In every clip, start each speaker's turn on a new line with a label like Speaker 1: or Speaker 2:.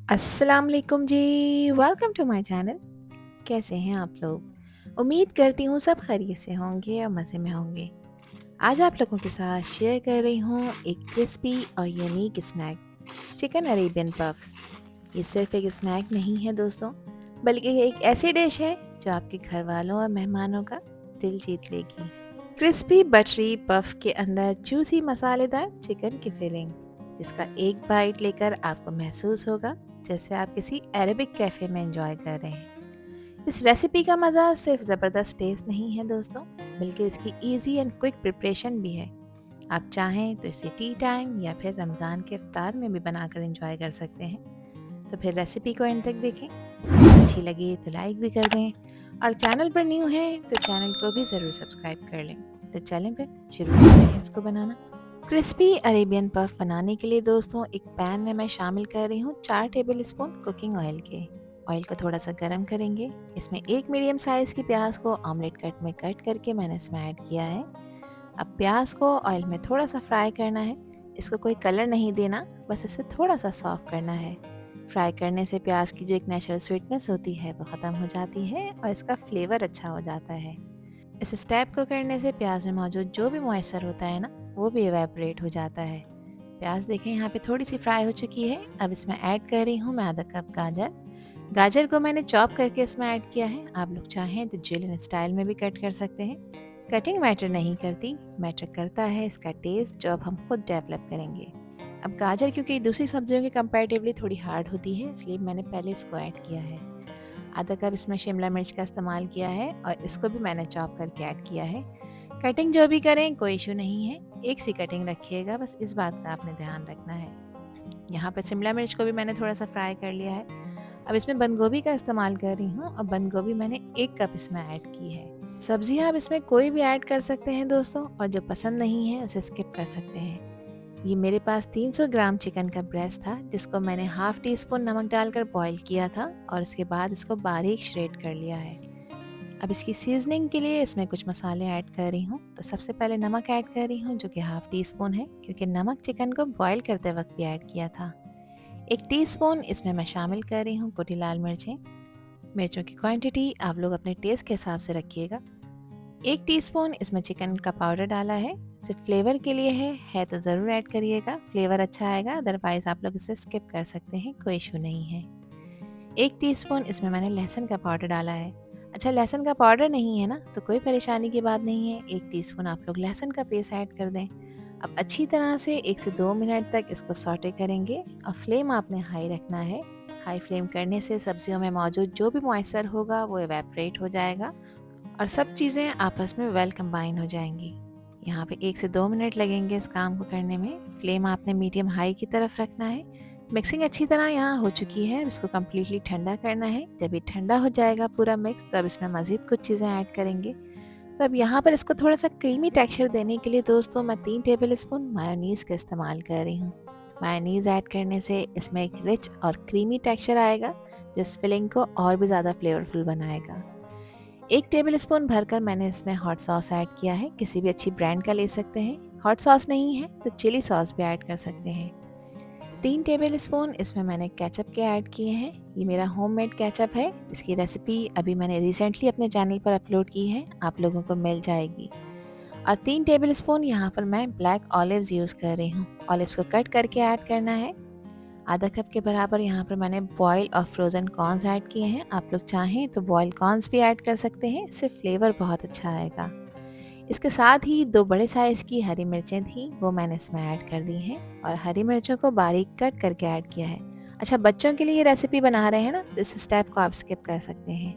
Speaker 1: अस्सलाम वालेकुम जी। Welcome to my channel. कैसे हैं आप लोग? उम्मीद करती हूँ सब खैरियत से होंगे और मज़े में होंगे। आज आप लोगों के साथ शेयर कर रही हूँ एक क्रिस्पी और unique snack, chicken Arabian puffs. ये सिर्फ एक स्नैक नहीं है दोस्तों, बल्कि एक ऐसी डिश है जो आपके घर वालों और मेहमानों का दिल जीत लेगी। क्रिस्पी बटरी पफ के अंदर जूसी मसालेदार चिकन की फिलिंग, जिसका एक बाइट लेकर आपको महसूस होगा जैसे आप किसी अरेबिक कैफ़े में एंजॉय कर रहे हैं। इस रेसिपी का मज़ा सिर्फ ज़बरदस्त टेस्ट नहीं है दोस्तों, बल्कि इसकी इजी एंड क्विक प्रिपरेशन भी है। आप चाहें तो इसे टी टाइम या फिर रमज़ान के इफ्तार में भी बनाकर एंजॉय कर सकते हैं। तो फिर रेसिपी को एंड तक देखें। अच्छी लगे तो लाइक भी कर दें, और चैनल पर न्यू हैं तो चैनल को भी ज़रूर सब्सक्राइब कर लें। तो चलें फिर शुरू करते हैं इसको बनाना। क्रिस्पी अरेबियन पफ बनाने के लिए दोस्तों एक पैन में मैं शामिल कर रही हूँ 4 टेबल स्पून कुकिंग ऑयल के। ऑयल को थोड़ा सा गर्म करेंगे। इसमें एक मीडियम साइज़ की प्याज को ऑमलेट कट में कट करके मैंने इसमें ऐड किया है। अब प्याज को ऑयल में थोड़ा सा फ्राई करना है। इसको कोई कलर नहीं देना, बस इसे थोड़ा सा सॉफ्ट करना है। फ्राई करने से प्याज की जो एक नेचुरल स्वीटनेस होती है वो ख़त्म हो जाती है और इसका फ्लेवर अच्छा हो जाता है। इस स्टेप को करने से प्याज में मौजूद जो भी मॉइस्चर होता है ना, वो भी इवेपोरेट हो जाता है। प्याज देखें यहाँ पे थोड़ी सी फ्राई हो चुकी है। अब इसमें ऐड कर रही हूँ मैं आधा कप गाजर। गाजर को मैंने चॉप करके इसमें ऐड किया है। आप लोग चाहें तो जुलियन स्टाइल में भी कट कर सकते हैं। कटिंग मैटर नहीं करती, मैटर करता है इसका टेस्ट जो अब हम खुद डेवलप करेंगे। अब गाजर क्योंकि दूसरी सब्जियों के कंपैरेटिवली थोड़ी हार्ड होती है, इसलिए मैंने पहले इसको ऐड किया है। आधा कप इसमें शिमला मिर्च का इस्तेमाल किया है और इसको भी मैंने चॉप करके ऐड किया है। कटिंग जो भी करें कोई इशू नहीं है, एक सी कटिंग रखिएगा, बस इस बात का आपने ध्यान रखना है। यहाँ पर शिमला मिर्च को भी मैंने थोड़ा सा फ्राई कर लिया है। अब इसमें बंद गोभी का इस्तेमाल कर रही हूँ और बंद गोभी मैंने 1 कप इसमें ऐड की है। सब्जियाँ आप इसमें कोई भी ऐड कर सकते हैं दोस्तों, और जो पसंद नहीं है उसे स्किप कर सकते हैं। ये मेरे पास 300 ग्राम चिकन का ब्रेस्ट था, जिसको मैंने हाफ टी स्पून नमक डालकर बॉईल किया था और उसके बाद इसको बारीक श्रेड कर लिया है। अब इसकी सीजनिंग के लिए इसमें कुछ मसाले ऐड कर रही हूँ। तो सबसे पहले नमक ऐड कर रही हूँ जो कि हाफ टी स्पून है, क्योंकि नमक चिकन को बॉईल करते वक्त भी ऐड किया था। 1 टीस्पून इसमें मैं शामिल कर रही हूँ कुटी लाल मिर्चें। मिर्चों की क्वांटिटी आप लोग अपने टेस्ट के हिसाब से रखिएगा। 1 टीस्पून इसमें चिकन का पाउडर डाला है, सिर्फ फ्लेवर के लिए है तो ज़रूर ऐड करिएगा, फ्लेवर अच्छा आएगा। अदरवाइज़ आप लोग इसे स्किप कर सकते हैं, कोई इशू नहीं है। 1 टीस्पून इसमें मैंने लहसुन का पाउडर डाला है। अच्छा, लहसुन का पाउडर नहीं है ना तो कोई परेशानी की बात नहीं है, 1 टीस्पून आप लोग लहसुन का पेस्ट ऐड कर दें। अब अच्छी तरह से 1 से 2 मिनट तक इसको सॉटे करेंगे और फ्लेम आपने हाई रखना है। हाई फ्लेम करने से सब्जियों में मौजूद जो भी मॉइस्चर होगा वो इवेपोरेट हो जाएगा और सब चीज़ें आपस में वेल कंबाइन हो जाएंगी। यहाँ पे 1 से 2 मिनट लगेंगे इस काम को करने में। फ्लेम आपने मीडियम हाई की तरफ रखना है। मिक्सिंग अच्छी तरह यहाँ हो चुकी है, इसको कम्प्लीटली ठंडा करना है। जब ये ठंडा हो जाएगा पूरा मिक्स, तो अब इसमें मज़ीद कुछ चीज़ें ऐड करेंगे। तो अब यहाँ पर इसको थोड़ा सा क्रीमी टेक्सचर देने के लिए दोस्तों मैं 3 टेबल स्पून मायोनीज़ का इस्तेमाल कर रही हूँ। मायोनीज़ ऐड करने से इसमें एक रिच और क्रीमी टेक्सचर आएगा, जो इस फिलिंग को और भी ज़्यादा फ्लेवरफुल बनाएगा। 1 टेबल स्पून भरकर मैंने इसमें हॉट सॉस ऐड किया है, किसी भी अच्छी ब्रांड का ले सकते हैं। हॉट सॉस नहीं है तो चिली सॉस भी ऐड कर सकते हैं। 3 टेबल स्पून इसमें मैंने केचप के ऐड किए हैं। ये मेरा होममेड केचप है, इसकी रेसिपी अभी मैंने रिसेंटली अपने चैनल पर अपलोड की है, आप लोगों को मिल जाएगी। और 3 टेबल स्पून यहाँ पर मैं ब्लैक ऑलिव्स यूज़ कर रही हूँ। ऑलिव्स को कट करके ऐड करना है। आधा कप के बराबर यहाँ पर मैंने बॉयल और फ्रोज़न कॉर्न्स ऐड किए हैं। आप लोग चाहें तो बॉयल कॉर्न्स भी ऐड कर सकते हैं, इससे फ्लेवर बहुत अच्छा आएगा। इसके साथ ही 2 बड़े साइज़ की हरी मिर्चें थी, वो मैंने इसमें ऐड कर दी हैं और हरी मिर्चों को बारीक कट करके ऐड किया है। अच्छा, बच्चों के लिए ये रेसिपी बना रहे हैं ना, तो इस स्टेप को आप स्किप कर सकते हैं।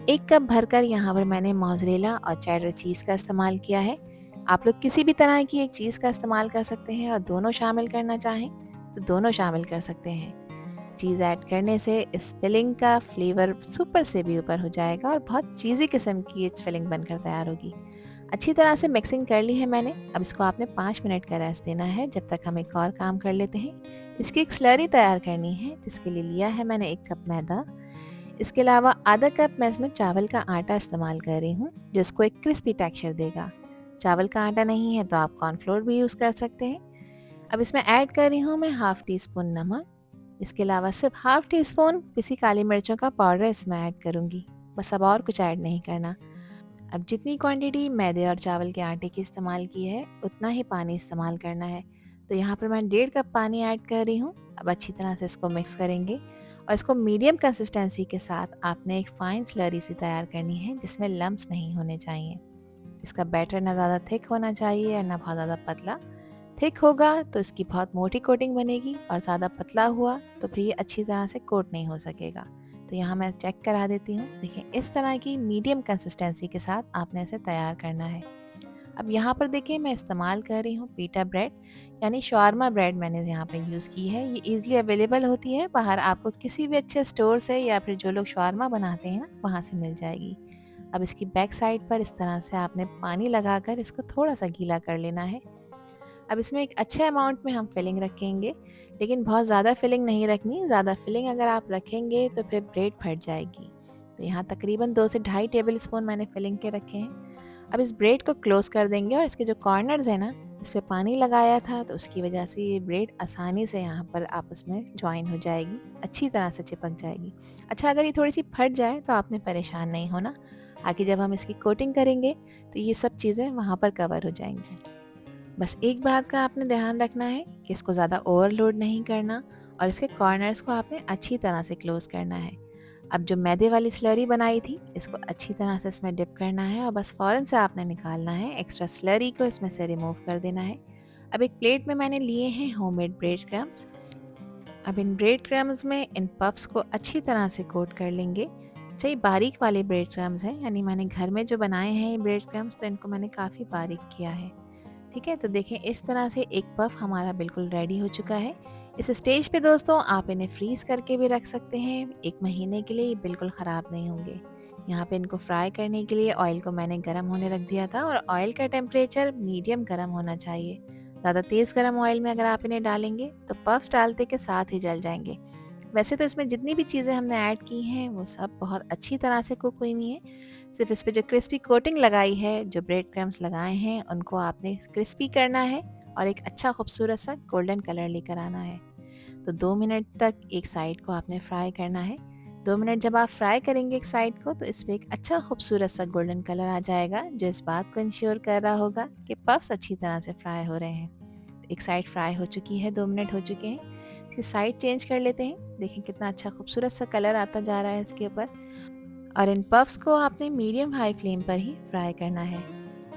Speaker 1: 1 कप भरकर यहाँ पर मैंने मोज़रेला और चेडर चीज़ का इस्तेमाल किया है। आप लोग किसी भी तरह की एक चीज़ का इस्तेमाल कर सकते हैं और दोनों शामिल करना चाहें तो दोनों शामिल कर सकते हैं। चीज़ ऐड करने से इस फिलिंग का फ्लेवर सुपर से भी ऊपर हो जाएगा और बहुत चीज़ी किस्म की ये फिलिंग बनकर तैयार होगी। अच्छी तरह से मिक्सिंग कर ली है मैंने। अब इसको आपने 5 मिनट का रेस्ट देना है, जब तक हम एक और काम कर लेते हैं। इसकी एक स्लरी तैयार करनी है, जिसके लिए लिया है मैंने 1 कप मैदा। इसके अलावा आधा कप मैं इसमें चावल का आटा इस्तेमाल कर रही हूँ, जो इसको एक क्रिस्पी टेक्सचर देगा। चावल का आटा नहीं है तो आप कॉर्नफ्लोर भी यूज़ कर सकते हैं। अब इसमें ऐड कर रही हूँ मैं हाफ टी स्पून नमक। इसके अलावा सिर्फ हाफ़ टी स्पून पिसी काली मिर्चों का पाउडर इसमें ऐड करूँगी। बस अब और कुछ ऐड नहीं करना। अब जितनी क्वांटिटी मैदे और चावल के आटे की इस्तेमाल की है उतना ही पानी इस्तेमाल करना है। तो यहाँ पर मैं 1.5 कप पानी ऐड कर रही हूँ। अब अच्छी तरह से इसको मिक्स करेंगे और इसको मीडियम कंसिस्टेंसी के साथ आपने एक फ़ाइन स्लरी सी तैयार करनी है जिसमें लम्प्स नहीं होने चाहिए। इसका बैटर ना ज़्यादा थिक होना चाहिए और ना बहुत ज़्यादा पतला। थिक होगा तो इसकी बहुत मोटी कोटिंग बनेगी और ज़्यादा पतला हुआ तो फिर ये अच्छी तरह से कोट नहीं हो सकेगा। तो यहाँ मैं चेक करा देती हूँ। देखिए इस तरह की मीडियम कंसिस्टेंसी के साथ आपने इसे तैयार करना है। अब यहाँ पर देखिए मैं इस्तेमाल कर रही हूँ पीटा ब्रेड, यानी शवारमा ब्रेड मैंने यहाँ पर यूज़ की है। ये ईज़िली अवेलेबल होती है बाहर, आपको किसी भी अच्छे स्टोर से या फिर जो लोग शवारमा बनाते हैं ना वहाँ से मिल जाएगी। अब इसकी बैक साइड पर इस तरह से आपने पानी लगाकर इसको थोड़ा सा गीला कर लेना है। अब इसमें एक अच्छे अमाउंट में हम फिलिंग रखेंगे, लेकिन बहुत ज़्यादा फिलिंग नहीं रखनी। ज़्यादा फिलिंग अगर आप रखेंगे तो फिर ब्रेड फट जाएगी। तो यहाँ तकरीबन 2 से ढाई टेबल स्पून मैंने फिलिंग के रखे हैं। अब इस ब्रेड को क्लोज़ कर देंगे और इसके जो कॉर्नर्स हैं ना, इस पे पानी लगाया था तो उसकी वजह से ये ब्रेड आसानी से यहाँ पर आपस में जॉइन हो जाएगी, अच्छी तरह से चिपक जाएगी। अच्छा, अगर ये थोड़ी सी फट जाए तो आपने परेशान नहीं होना, आगे जब हम इसकी कोटिंग करेंगे तो ये सब चीज़ें वहाँ पर कवर हो जाएंगी। बस एक बात का आपने ध्यान रखना है कि इसको ज़्यादा ओवरलोड नहीं करना और इसके कॉर्नर्स को आपने अच्छी तरह से क्लोज़ करना है। अब जो मैदे वाली स्लरी बनाई थी इसको अच्छी तरह से इसमें डिप करना है और बस फ़ौरन से आपने निकालना है, एक्स्ट्रा स्लरी को इसमें से रिमूव कर देना है। अब एक प्लेट में मैंने लिए हैं होममेड ब्रेड क्रम्स। अब इन ब्रेड क्रम्स में इन पफ्स को अच्छी तरह से कोट कर लेंगे। अच्छा, ये बारीक वाले ब्रेड क्रम्स हैं, यानी मैंने घर में जो बनाए हैं ये ब्रेड क्रम्स तो इनको मैंने काफ़ी बारीक किया है। ठीक है, तो देखें इस तरह से एक पफ हमारा बिल्कुल रेडी हो चुका है। इस स्टेज पे दोस्तों आप इन्हें फ्रीज़ करके भी रख सकते हैं 1 महीने के लिए, ये बिल्कुल ख़राब नहीं होंगे। यहाँ पे इनको फ्राई करने के लिए ऑयल को मैंने गरम होने रख दिया था और ऑयल का टेम्परेचर मीडियम गरम होना चाहिए। ज़्यादा तेज़ गरम ऑयल में अगर आप इन्हें डालेंगे तो पफ्स डालते के साथ ही जल जाएंगे। वैसे तो इसमें जितनी भी चीज़ें हमने ऐड की हैं वो सब बहुत अच्छी तरह से कुक हुई हुई हैं। सिर्फ इस पे जो क्रिस्पी कोटिंग लगाई है, जो ब्रेड क्रम्स लगाए हैं, उनको आपने क्रिस्पी करना है और एक अच्छा खूबसूरत सा गोल्डन कलर लेकर आना है। तो 2 मिनट तक एक साइड को आपने फ्राई करना है। 2 मिनट जब आप फ्राई करेंगे एक साइड को तो इस पे एक अच्छा खूबसूरत सा गोल्डन कलर आ जाएगा, जो इस बात को इंश्योर कर रहा होगा कि पफ्स अच्छी तरह से फ्राई हो रहे हैं। एक साइड फ्राई हो चुकी है, 2 मिनट हो चुके हैं। इसकी साइड चेंज कर लेते हैं। देखें कितना अच्छा खूबसूरत सा कलर आता जा रहा है इसके ऊपर। और इन पफ्स को आपने मीडियम हाई फ्लेम पर ही फ्राई करना है।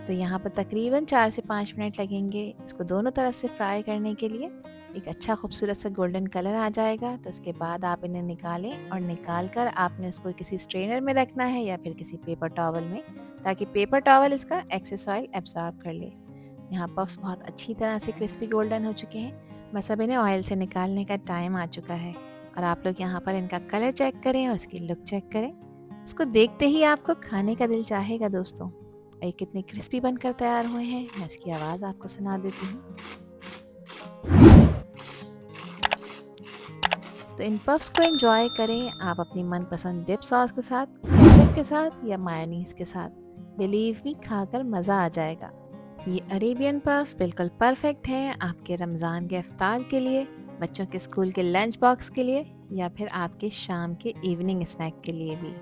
Speaker 1: तो यहाँ पर तकरीबन 4 से 5 मिनट लगेंगे इसको दोनों तरफ से फ्राई करने के लिए। एक अच्छा खूबसूरत सा गोल्डन कलर आ जाएगा तो उसके बाद आप इन्हें निकालें और निकाल कर आपने इसको किसी स्ट्रेनर में रखना है या फिर किसी पेपर टॉवल में, ताकि पेपर टॉवल इसका एक्सेस ऑयल एब्जॉर्ब कर ले। यहाँ पफ्स बहुत अच्छी तरह से क्रिस्पी गोल्डन हो चुके हैं। बस अब इन्हें ऑयल से निकालने का टाइम आ चुका है और आप लोग यहाँ पर इनका कलर चेक करें और इसकी लुक चेक करें। इसको देखते ही आपको खाने का दिल चाहेगा दोस्तों। ये कितने क्रिस्पी बनकर तैयार हुए हैं, मैं इसकी आवाज़ आपको सुना देती हूँ। तो इन पफ्स को एंजॉय करें आप अपनी मनपसंद डिप सॉस के साथ, केचप के साथ या मायोनीज़ के साथ। बिलीव मी, खाकर मज़ा आ जाएगा। ये अरेबियन पफ्स बिल्कुल परफेक्ट हैं आपके रमज़ान के इफ्तार के लिए, बच्चों के स्कूल के लंच बॉक्स के लिए या फिर आपके शाम के इवनिंग स्नैक के लिए भी।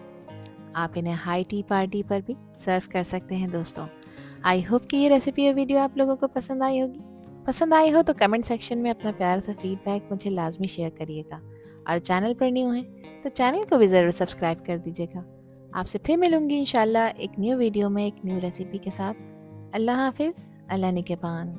Speaker 1: आप इन्हें हाई टी पार्टी पर भी सर्व कर सकते हैं दोस्तों। आई होप कि ये रेसिपी और वीडियो आप लोगों को पसंद आई होगी। पसंद आई हो तो कमेंट सेक्शन में अपना प्यार सा फीडबैक मुझे लाजमी शेयर करिएगा और चैनल पर न्यू हैं तो चैनल को भी ज़रूर सब्सक्राइब कर दीजिएगा। आपसे फिर मिलूंगी इंशाल्लाह एक न्यू वीडियो में एक न्यू रेसिपी के साथ। अल्लाह हाफिज़, अल्लाह निगहबान।